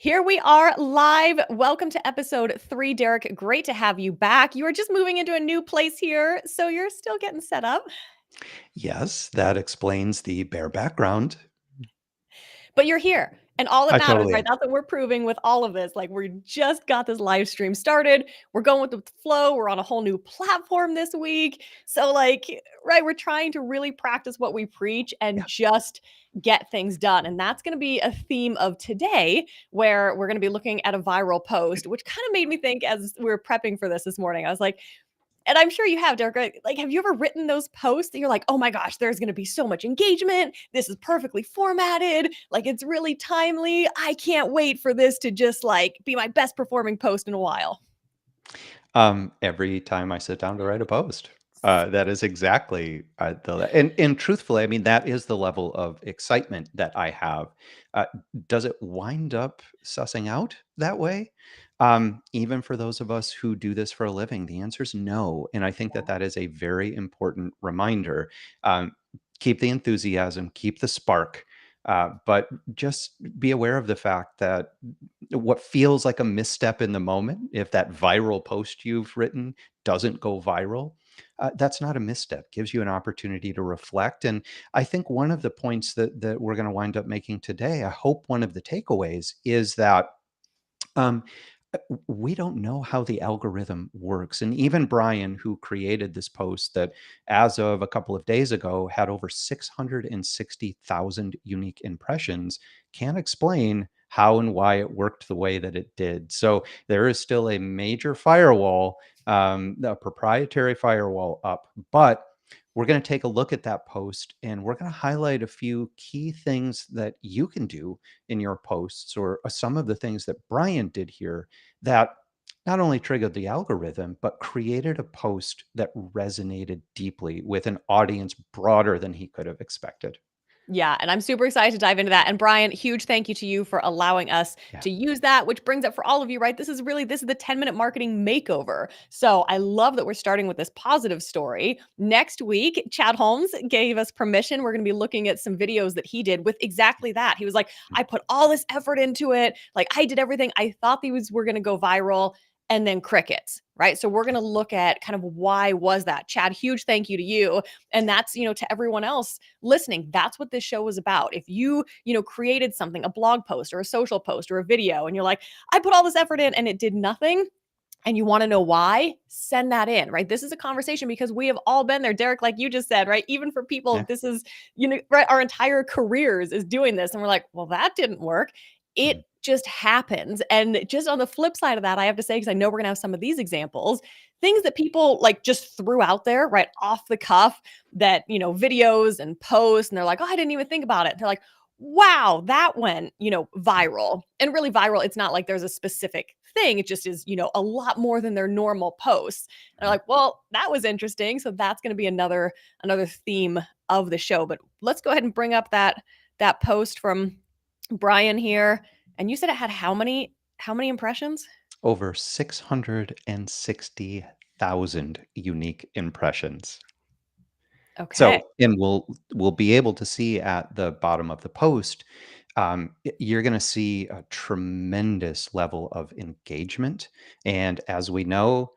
Here we are live. Welcome to episode 3, Derek. Great to have you back. You are just moving into a new place here, so you're still getting set up, Yes, that explains the bare background. but you're here. And all that I matters, totally right? am. That's what we're proving with all of this. Like, we just got this live stream started. We're going with the flow. We're on a whole new platform this week. So, like, right, we're trying to really practice what we preach and Yeah. just get things done. And that's going to be a theme of today, where we're going to be looking at a viral post, which kind of made me think as we were prepping for this morning. I was like, and I'm sure you have, Derek. Right? Like, have you ever written those posts that you're like, oh my gosh, there's going to be so much engagement. This is perfectly formatted. Like, it's really timely. I can't wait for this to just like be my best performing post in a while. Every time I sit down to write a post, that is exactly and truthfully, I mean that is the level of excitement that I have. Uh, does it wind up sussing out that way? Even for those of us who do this for a living, the answer is no, and I think that Yeah. that is a very important reminder. Um, Keep the enthusiasm, keep the spark, but just be aware of the fact that what feels like a misstep in the moment, if that viral post you've written doesn't go viral, that's not a misstep. Gives you an opportunity to reflect. And I think one of the points that we're going to wind up making today, I hope one of the takeaways is that um, we don't know how the algorithm works. And even Bryan, who created this post that as of a couple of days ago had over 660,000 unique impressions, can't explain how and why it worked the way that it did. So there is still a major firewall, a proprietary firewall up, but we're going to take a look at that post and we're going to highlight a few key things that you can do in your posts or some of the things that Bryan did here that not only triggered the algorithm, but created a post that resonated deeply with an audience broader than he could have expected. Yeah, and I'm super excited to dive into that. And Bryan, huge thank you to you for allowing us Yeah. to use that, which brings up for all of you, right? This is the 10-minute marketing makeover. So I love that we're starting with this positive story. Next week, Chad Holmes gave us permission. We're going to be looking at some videos that he did with exactly that. He was like, I put all this effort into it. Like, I did everything. I thought these were going to go viral, and then crickets, right? So we're going to look at kind of why was that. Chad, huge thank you to you. And that's, to everyone else listening, that's what this show is about. If you created something, a blog post or a social post or a video, and you're like, I put all this effort in and it did nothing, and you want to know why, send that in, right? This is a conversation because we have all been there, Derek, like you just said, right? Even for people, Yeah. this is, right, our entire careers is doing this. And we're like, well, that didn't work. It Mhm. just happens. And just on the flip side of that, I have to say, because I know we're going to have some of these examples, things that people like just threw out there, right, off the cuff, that, videos and posts, and they're like, oh, I didn't even think about it. They're like, wow, that went, viral. And really viral, it's not like there's a specific thing. It just is, a lot more than their normal posts. And they're like, well, that was interesting. So that's going to be another theme of the show. But let's go ahead and bring up that post from Bryan here. And you said it had how many impressions? Over 660,000 unique impressions. Okay. So, and we'll be able to see at the bottom of the post, you're going to see a tremendous level of engagement. And as we know,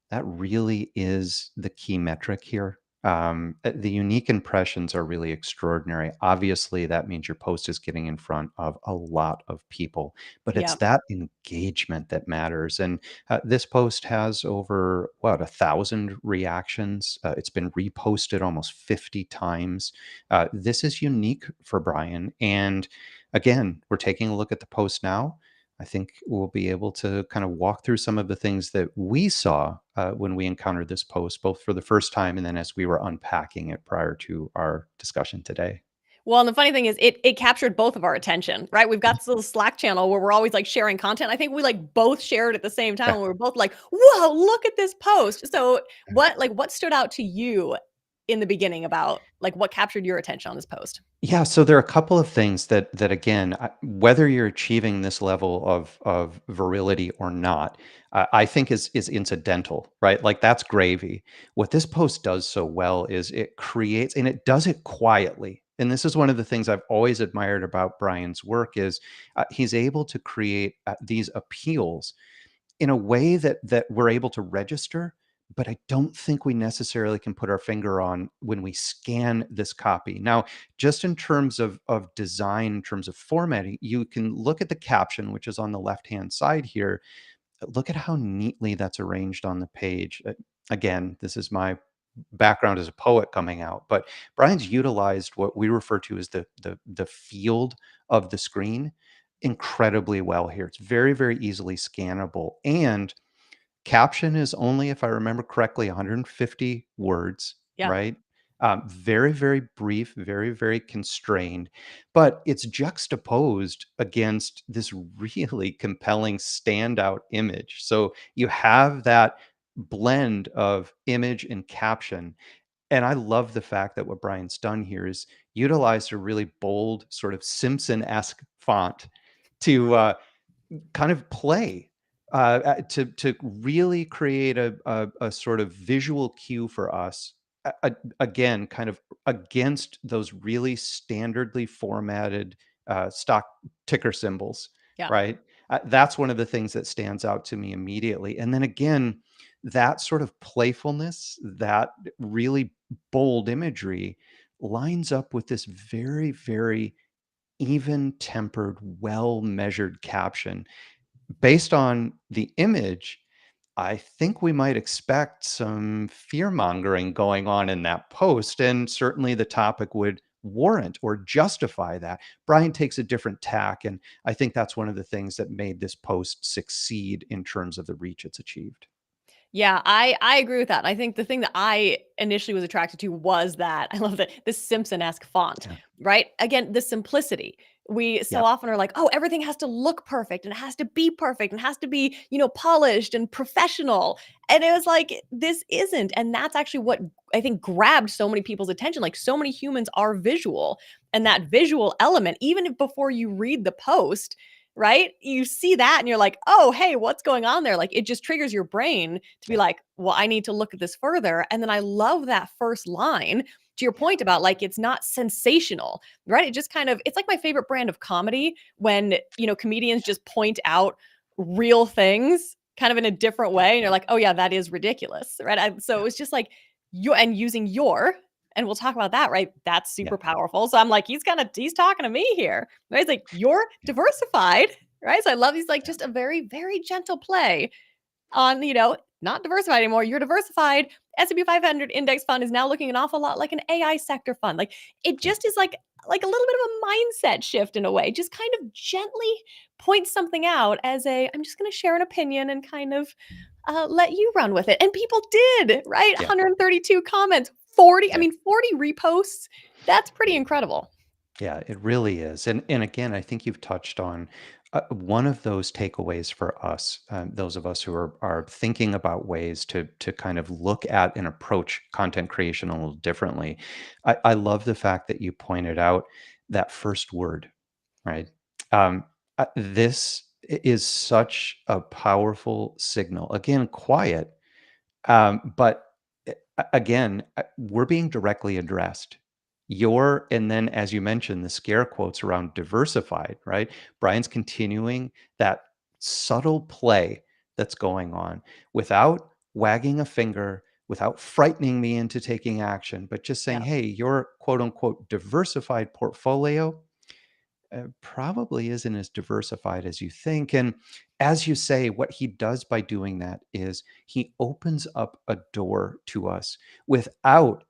that really is the key metric here. The unique impressions are really extraordinary. Obviously, that means your post is getting in front of a lot of people, but it's Yeah. that engagement that matters. And this post has over, what, 1,000 reactions. It's been reposted almost 50 times. This is unique for Bryan. And again, we're taking a look at the post now. I think we'll be able to kind of walk through some of the things that we saw when we encountered this post, both for the first time and then as we were unpacking it prior to our discussion today. Well, and the funny thing is it captured both of our attention, right? We've got this little Slack channel where we're always like sharing content. I think we like both shared at the same time Yeah. and we were both like, "Whoa, look at this post." So, what stood out to you in the beginning about like what captured your attention on this post? Yeah, so there are a couple of things that again, whether you're achieving this level of virility or not, I think is incidental, right? Like that's gravy. What this post does so well is it creates, and it does it quietly. And this is one of the things I've always admired about Bryan's work is he's able to create these appeals in a way that we're able to register, but I don't think we necessarily can put our finger on when we scan this copy. Now, just in terms of design, in terms of formatting, you can look at the caption, which is on the left-hand side here. Look at how neatly that's arranged on the page. Again, this is my background as a poet coming out, but Bryan's utilized what we refer to as the field of the screen incredibly well here. It's very, very easily scannable. And caption is only, if I remember correctly, 150 words, Yeah. right? Very, very brief, very, very constrained, but it's juxtaposed against this really compelling standout image. So you have that blend of image and caption. And I love the fact that what Bryan's done here is utilized a really bold, sort of Simpson-esque font to kind of play to really create a sort of visual cue for us. Again, kind of against those really standardly formatted stock ticker symbols, Yeah. right? That's one of the things that stands out to me immediately. And then again, that sort of playfulness, that really bold imagery lines up with this very, very even tempered, well measured caption. Based on the image, I think we might expect some fear mongering going on in that post. And certainly the topic would warrant or justify that. Bryan takes a different tack. And I think that's one of the things that made this post succeed in terms of the reach it's achieved. Yeah, I agree with that. I think the thing that I initially was attracted to was that I love that this Simpson-esque font, Yeah. right? Again, the simplicity. We so Yeah. often are like, oh, everything has to look perfect and it has to be perfect and has to be, polished and professional. And it was like, this isn't. And that's actually what I think grabbed so many people's attention. Like, so many humans are visual. And that visual element, even if before you read the post, right? You see that and you're like, oh, hey, what's going on there? Like, it just triggers your brain to be Yeah. like, well, I need to look at this further. And then I love that first line to your point about like, it's not sensational, right? It just kind of, it's like my favorite brand of comedy when, comedians just point out real things kind of in a different way. And you're like, oh, yeah, that is ridiculous, right? So it Yeah. was just like, you and using your, and we'll talk about that, right? That's Yeah. super powerful. So I'm like, he's talking to me here, right? He's like, you're Yeah. diversified, right? So I love these like Yeah. just a very, very gentle play on, not diversified anymore. You're diversified. S&P 500 index fund is now looking an awful lot like an AI sector fund. Like it Yeah. just is like a little bit of a mindset shift in a way. Just kind of gently point something out as I'm just going to share an opinion and kind of let you run with it. And people did, right? Yeah. 132 comments, 40. I Yeah. mean, 40 reposts. That's pretty incredible. Yeah, it really is. And again, I think you've touched on one of those takeaways for us, those of us who are thinking about ways to kind of look at and approach content creation a little differently. I love the fact that you pointed out that first word, right? This is such a powerful signal. Again, quiet, but again, we're being directly addressed. And then, as you mentioned, the scare quotes around diversified, right? Bryan's continuing that subtle play that's going on without wagging a finger, without frightening me into taking action, but just saying, Yeah. hey, your quote unquote diversified portfolio probably isn't as diversified as you think. And as you say, what he does by doing that is he opens up a door to us without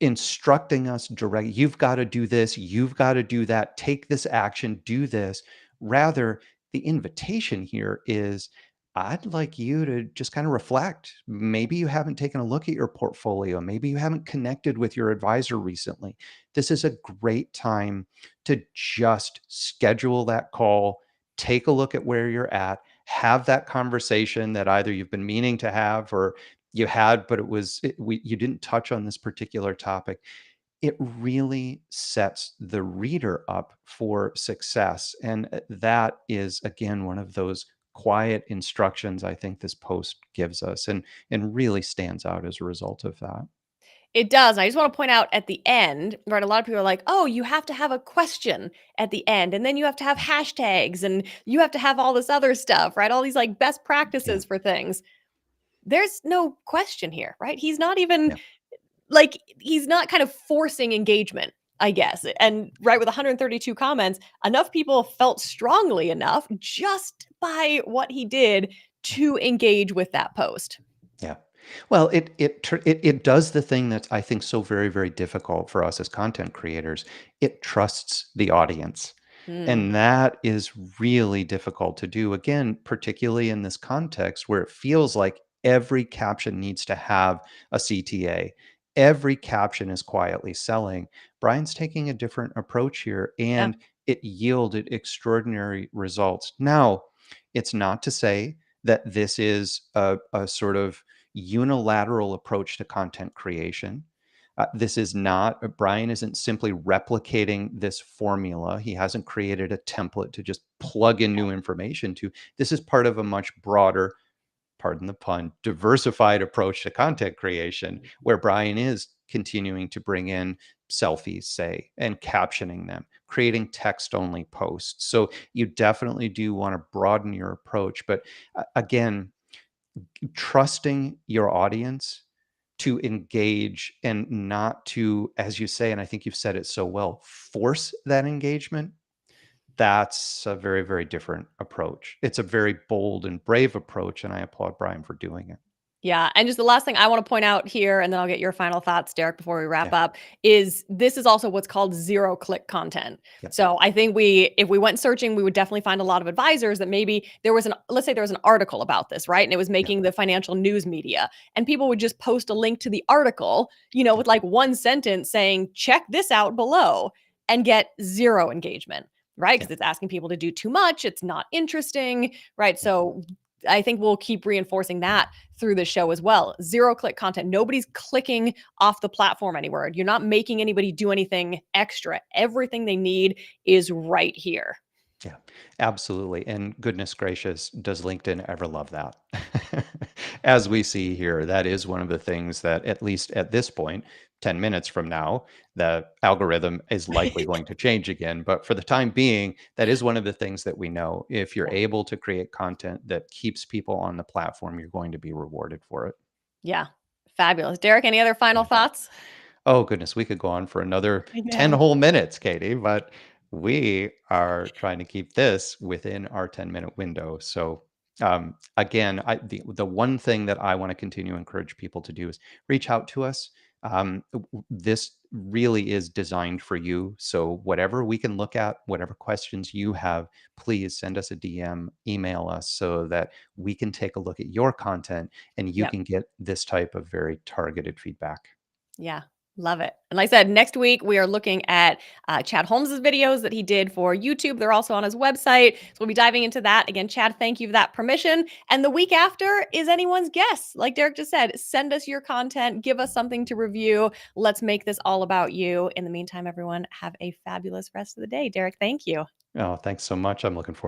instructing us direct. You've got to do this, you've got to do that, take this action, do this. Rather, the invitation here is I'd like you to just kind of reflect. Maybe you haven't taken a look at your portfolio. Maybe you haven't connected with your advisor recently. This is a great time to just schedule that call, take a look at where you're at, have that conversation that either you've been meaning to have or you had, but you didn't touch on this particular topic. It really sets the reader up for success. And that is, again, one of those quiet instructions I think this post gives us and really stands out as a result of that. It does. And I just want to point out at the end, right? A lot of people are like, oh, you have to have a question at the end, and then you have to have Yeah. hashtags, and you have to have all this other stuff, right? All these like best Yeah. practices for things. There's no question here, right? He's not even Yeah. like, he's not kind of forcing engagement, I guess. And right, with 132 comments, enough people felt strongly enough just by what he did to engage with that post. Yeah. Well, it does the thing that's, I think, so very, very difficult for us as content creators. It trusts the audience. Mm, And that is really difficult to do. Again, particularly in this context where it feels like every caption needs to have a CTA. Every caption is quietly selling. Brian's taking a different approach here, yeah, and it yielded extraordinary results. Now, it's not to say that this is a sort of unilateral approach to content creation. This is not, Brian isn't simply replicating this formula. He hasn't created a template to just plug in new information to. This is part of a much broader, pardon the pun, diversified approach to content creation, where Brian is continuing to bring in selfies, say, and captioning them, creating text only posts. So you definitely do want to broaden your approach. But again, trusting your audience to engage and not to, as you say, and I think you've said it so well, force that engagement. That's a very, very different approach. It's a very bold and brave approach, and I applaud Brian for doing it. yeah. And just the last thing I want to point out here, and then I'll get your final thoughts, Derek, before we wrap Yeah. up, is this is also what's called zero click content. Yeah. So I think if we went searching, we would definitely find a lot of advisors that maybe let's say there was an article about this, right? And it was Yeah. making the financial news media, and people would just post a link to the article, Yeah. with like one sentence saying, check this out below, and get zero engagement, right? Yeah. Because it's asking people to do too much. It's not interesting, right? Yeah. So I think we'll keep reinforcing that through the show as well. Zero click content. Nobody's clicking off the platform anywhere. You're not making anybody do anything extra. Everything they need is right here. Yeah, absolutely. And goodness gracious, does LinkedIn ever love that? As we see here, that is one of the things that, at least at this point, 10 minutes from now, the algorithm is likely going to change again. But for the time being, that is one of the things that we know. If you're Yeah. able to create content that keeps people on the platform, you're going to be rewarded for it. Yeah. Fabulous. Derek, any other final Yeah. thoughts? Oh, goodness, we could go on for another I 10 know. whole minutes, Katie, but we are trying to keep this within our 10-minute window. So, again, the one thing that I want to continue to encourage people to do is reach out to us. This really is designed for you. So, whatever we can look at, whatever questions you have, please send us a DM, email us so that we can take a look at your content and you Yep. can get this type of very targeted feedback. Yeah. Love it. And like I said, next week we are looking at Chad Holmes's videos that he did for YouTube. They're also on his website. So we'll be diving into that. Again, Chad, thank you for that permission. And the week after is anyone's guess. Like Derek just said, send us your content, give us something to review. Let's make this all about you. In the meantime, everyone, have a fabulous rest of the day. Derek, thank you. Oh, thanks so much. I'm looking forward